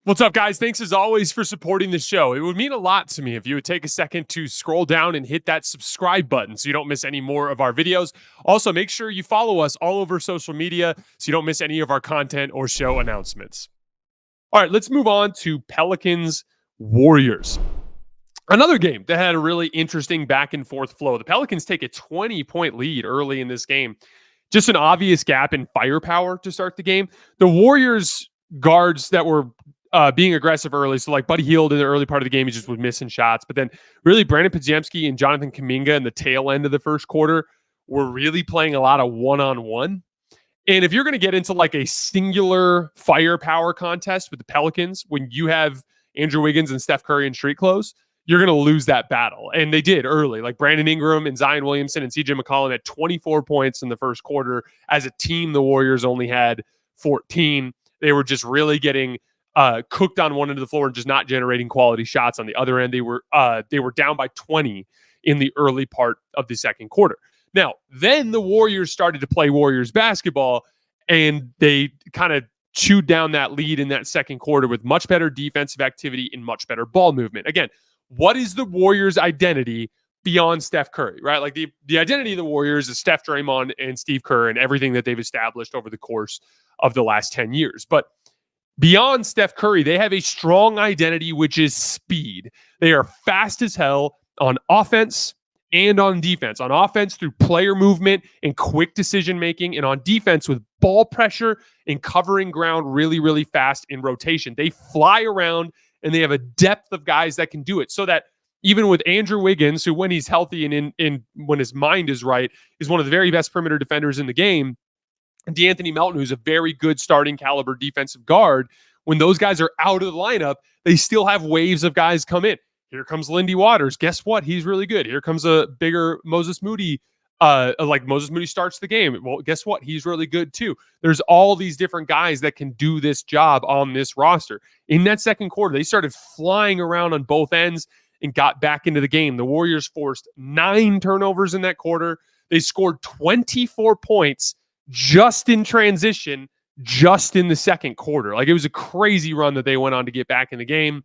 What's up, guys? Thanks as always for supporting the show. It would mean a lot to me if you would take a second to scroll down and hit that subscribe button so you don't miss any more of our videos. Also, make sure you follow us all over social media so you don't miss any of our content or show announcements. All right, let's move on to Pelicans-Warriors. Another game that had a really interesting back and forth flow. The Pelicans take a 20-point lead early in this game. Just an obvious gap in firepower to start the game. The Warriors guards that were being aggressive early. So like Buddy Hield in the early part of the game, he just was missing shots. But then really Brandon Podziemski and Jonathan Kuminga in the tail end of the first quarter were really playing a lot of one-on-one. And if you're going to get into like a singular firepower contest with the Pelicans, when you have Andrew Wiggins and Steph Curry in street clothes, you're going to lose that battle. And they did early. Like Brandon Ingram and Zion Williamson and CJ McCollum had 24 points in the first quarter. As a team, the Warriors only had 14. They were just really getting cooked on one end of the floor and just not generating quality shots on the other end. They were down by 20 in the early part of the second quarter. Now, then the Warriors started to play Warriors basketball, and they kind of chewed down that lead in that second quarter with much better defensive activity and much better ball movement. Again, what is the Warriors' identity beyond Steph Curry, right? Like the identity of the Warriors is Steph, Draymond, and Steve Kerr and everything that they've established over the course of the last 10 years. But beyond Steph Curry, they have a strong identity, which is speed. They are fast as hell on offense and on defense. On offense through player movement and quick decision-making, and on defense with ball pressure and covering ground really, really fast in rotation. They fly around, and they have a depth of guys that can do it, so that even with Andrew Wiggins, who when he's healthy and in when his mind is right, is one of the very best perimeter defenders in the game, and DeAnthony Melton, who's a very good starting caliber defensive guard, when those guys are out of the lineup, they still have waves of guys come in. Here comes Lindy Waters. Guess what? He's really good. Here comes a bigger Moses Moody. Like Moses Moody starts the game. Well, guess what? He's really good too. There's all these different guys that can do this job on this roster. In that second quarter, they started flying around on both ends and got back into the game. The Warriors forced 9 turnovers in that quarter. They scored 24 points just in transition, just in the second quarter. Like, it was a crazy run that they went on to get back in the game.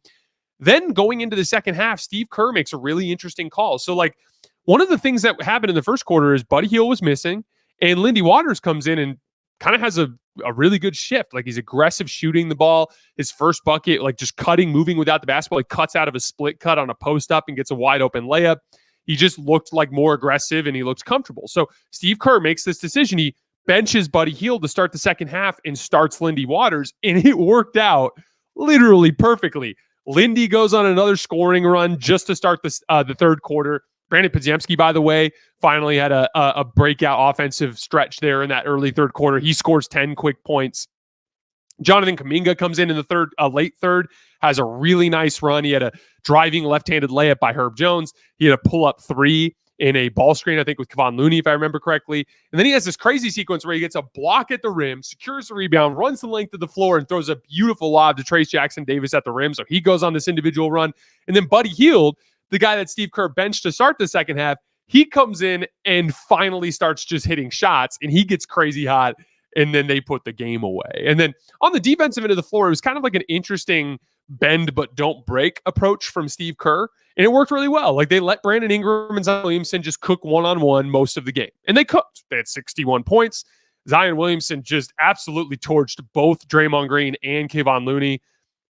Then going into the second half, Steve Kerr makes a really interesting call. So like, one of the things that happened in the first quarter is Buddy Hield was missing, and Lindy Waters comes in and kind of has a really good shift. Like, he's aggressive shooting the ball. His first bucket, like just cutting, moving without the basketball. He cuts out of a split cut on a post up and gets a wide open layup. He just looked like more aggressive and he looked comfortable. So Steve Kerr makes this decision. He benches Buddy Hield to start the second half and starts Lindy Waters, and it worked out literally perfectly. Lindy goes on another scoring run just to start the third quarter. Brandon Podziemski, by the way, finally had a breakout offensive stretch there in that early third quarter. He scores 10 quick points. Jonathan Kuminga comes in the late third, has a really nice run. He had a driving left-handed layup by Herb Jones. He had a pull-up 3 in a ball screen, I think, with Kevon Looney, if I remember correctly. And then he has this crazy sequence where he gets a block at the rim, secures the rebound, runs the length of the floor, and throws a beautiful lob to Trace Jackson Davis at the rim. So he goes on this individual run. And then Buddy Hield, the guy that Steve Kerr benched to start the second half, he comes in and finally starts just hitting shots, and he gets crazy hot, and then they put the game away. And then on the defensive end of the floor, it was kind of like an interesting bend but don't break approach from Steve Kerr, and it worked really well. Like, they let Brandon Ingram and Zion Williamson just cook one-on-one most of the game, and they cooked. They had 61 points. Zion Williamson just absolutely torched both Draymond Green and Kevon Looney.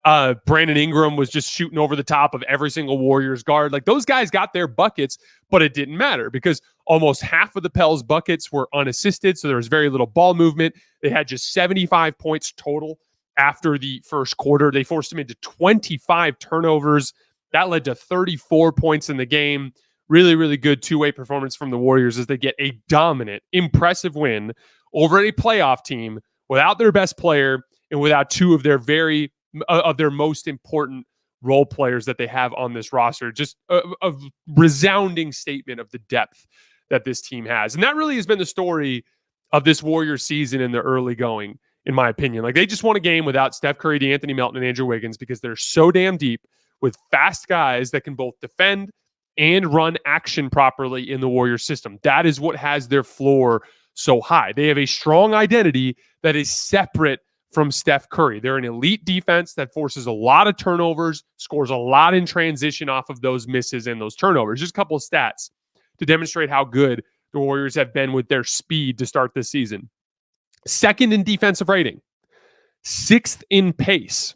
Brandon Ingram was just shooting over the top of every single Warriors guard. Like, those guys got their buckets, but it didn't matter because almost half of the Pels buckets were unassisted, so there was very little ball movement. They had just 75 points total after the first quarter. They forced them into 25 turnovers. That led to 34 points in the game. Really, really good two-way performance from the Warriors as they get a dominant, impressive win over a playoff team without their best player and without two of their most important role players that they have on this roster. Just a resounding statement of the depth that this team has. And that really has been the story of this Warriors season in the early going, in my opinion. Like, they just won a game without Steph Curry, DeAnthony Melton, and Andrew Wiggins because they're so damn deep with fast guys that can both defend and run action properly in the Warriors system. That is what has their floor so high. They have a strong identity that is separate from Steph Curry. They're an elite defense that forces a lot of turnovers, scores a lot in transition off of those misses and those turnovers. Just a couple of stats to demonstrate how good the Warriors have been with their speed to start this season. Second in defensive rating, sixth in pace.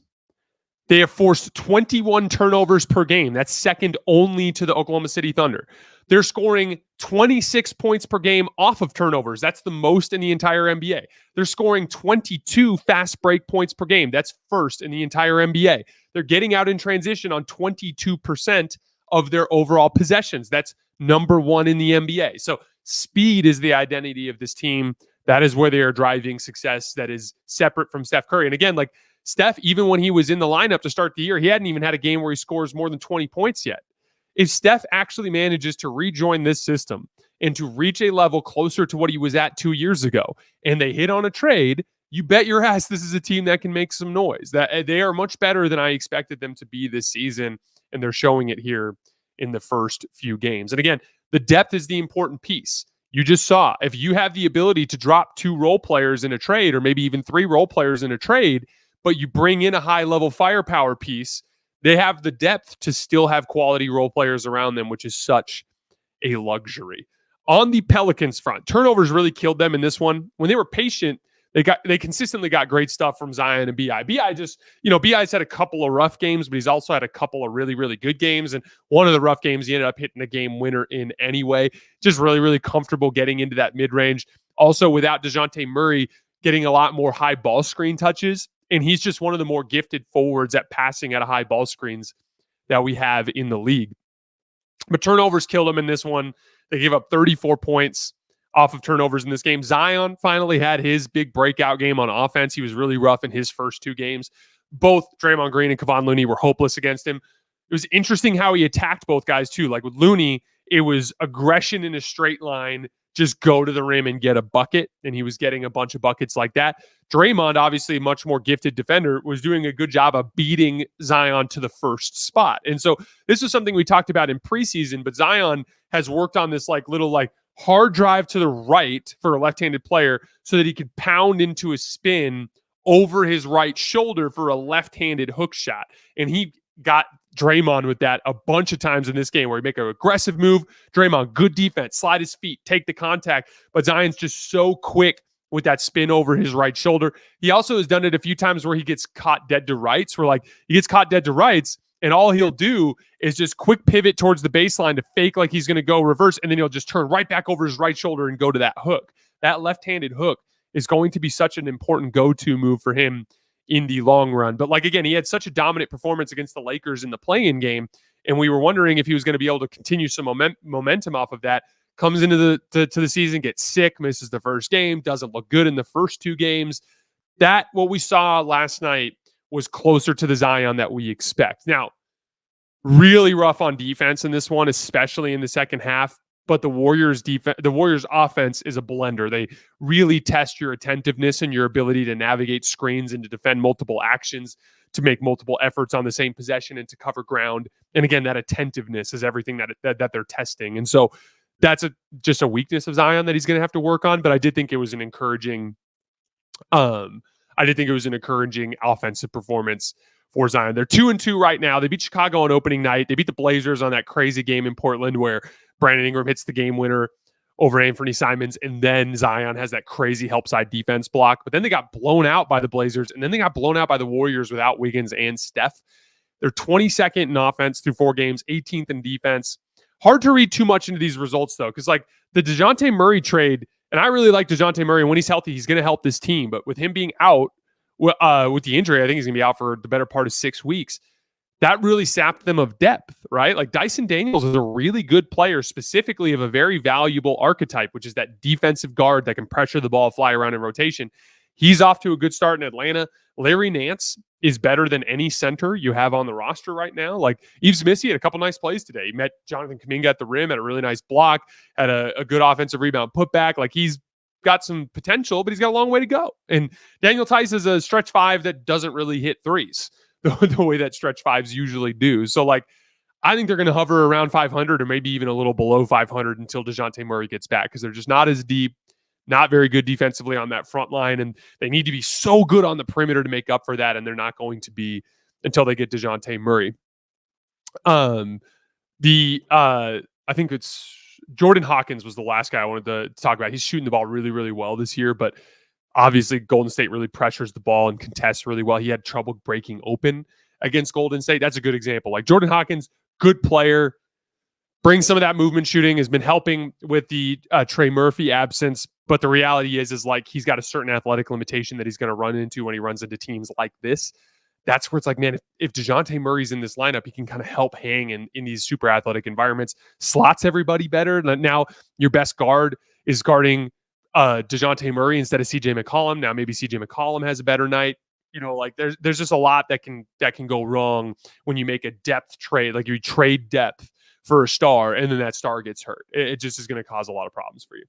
They have forced 21 turnovers per game. That's second only to the Oklahoma City Thunder. They're scoring 26 points per game off of turnovers. That's the most in the entire NBA. They're scoring 22 fast break points per game. That's first in the entire NBA. They're getting out in transition on 22% of their overall possessions. That's number one in the NBA. So speed is the identity of this team. That is where they are driving success that is separate from Steph Curry. And again, like Steph, even when he was in the lineup to start the year, he hadn't even had a game where he scores more than 20 points yet. If Steph actually manages to rejoin this system and to reach a level closer to what he was at 2 years ago, and they hit on a trade, you bet your ass this is a team that can make some noise. That they are much better than I expected them to be this season, and they're showing it here in the first few games. And again, the depth is the important piece. You just saw, if you have the ability to drop 2 role players in a trade, or maybe even 3 role players in a trade, but you bring in a high-level firepower piece, they have the depth to still have quality role players around them, which is such a luxury. On the Pelicans front, turnovers really killed them in this one. When they were patient, they consistently got great stuff from Zion and BI. BI's had a couple of rough games, but he's also had a couple of really, really good games. And one of the rough games, he ended up hitting a game winner in anyway. Just really, really comfortable getting into that mid-range. Also, without DeJounte Murray getting a lot more high ball screen touches, and he's just one of the more gifted forwards at passing at a high ball screens that we have in the league. But turnovers killed him in this one. They gave up 34 points off of turnovers in this game. Zion finally had his big breakout game on offense. He was really rough in his first 2 games. Both Draymond Green and Kevon Looney were hopeless against him. It was interesting how he attacked both guys too. Like with Looney, it was aggression in a straight line, just go to the rim and get a bucket. And he was getting a bunch of buckets like that. Draymond, obviously a much more gifted defender, was doing a good job of beating Zion to the first spot. And so this was something we talked about in preseason, but Zion has worked on this little hard drive to the right for a left-handed player so that he could pound into a spin over his right shoulder for a left-handed hook shot. And he got Draymond with that a bunch of times in this game where he make an aggressive move. Draymond, good defense, slide his feet, take the contact. But Zion's just so quick with that spin over his right shoulder. He also has done it a few times where he gets caught dead to rights, where he gets caught dead to rights, and all he'll do is just quick pivot towards the baseline to fake like he's going to go reverse, and then he'll just turn right back over his right shoulder and go to that hook. That left-handed hook is going to be such an important go-to move for him in the long run. But again, he had such a dominant performance against the Lakers in the play-in game, and we were wondering if he was going to be able to continue some momentum off of that. Comes into the season, gets sick, misses the first game, doesn't look good in the first 2 games. That, what we saw last night, was closer to the Zion that we expect. Now, really rough on defense in this one, especially in the second half. But the Warriors offense is a blender. They really test your attentiveness and your ability to navigate screens and to defend multiple actions, to make multiple efforts on the same possession and to cover ground. And again, that attentiveness is everything that they're testing. And so that's just a weakness of Zion that he's going to have to work on. But I did think it was an encouraging offensive performance for Zion. They're 2-2 right now. They beat Chicago on opening night. They beat the Blazers on that crazy game in Portland where Brandon Ingram hits the game winner over Anthony Simons, and then Zion has that crazy help side defense block. But then they got blown out by the Blazers, and then they got blown out by the Warriors without Wiggins and Steph. They're 22nd in offense through 4 games, 18th in defense. Hard to read too much into these results, though, because the DeJounte Murray trade, and I really like DeJounte Murray. When he's healthy, he's going to help this team. But with him being out with the injury, I think he's going to be out for the better part of 6 weeks. That really sapped them of depth, right? Dyson Daniels is a really good player, specifically of a very valuable archetype, which is that defensive guard that can pressure the ball, fly around in rotation. He's off to a good start in Atlanta. Larry Nance is better than any center you have on the roster right now. Yves Missi had a couple nice plays today. He met Jonathan Kuminga at the rim, had a really nice block, had a good offensive rebound putback. He's got some potential, but he's got a long way to go. And Daniel Tice is a stretch 5 that doesn't really hit threes the way that stretch 5s usually do. So I think they're going to hover around 500 or maybe even a little below 500 until DeJounte Murray gets back, because they're just not as deep. not very good defensively on that front line, and they need to be so good on the perimeter to make up for that, and they're not going to be until they get DeJounte Murray. I think it's Jordan Hawkins was the last guy I wanted to talk about. He's shooting the ball really, really well this year, but obviously Golden State really pressures the ball and contests really well. He had trouble breaking open against Golden State. That's a good example. Like Jordan Hawkins, good player, brings some of that movement shooting, has been helping with the Trey Murphy absence. But the reality is like he's got a certain athletic limitation that he's going to run into when he runs into teams like this. That's where it's like, man, if DeJounte Murray's in this lineup, he can kind of help hang in these super athletic environments, slots everybody better. Now your best guard is guarding DeJounte Murray instead of CJ McCollum. Now maybe CJ McCollum has a better night. Like there's just a lot that can go wrong when you make a depth trade, like you trade depth for a star and then that star gets hurt. It just is going to cause a lot of problems for you.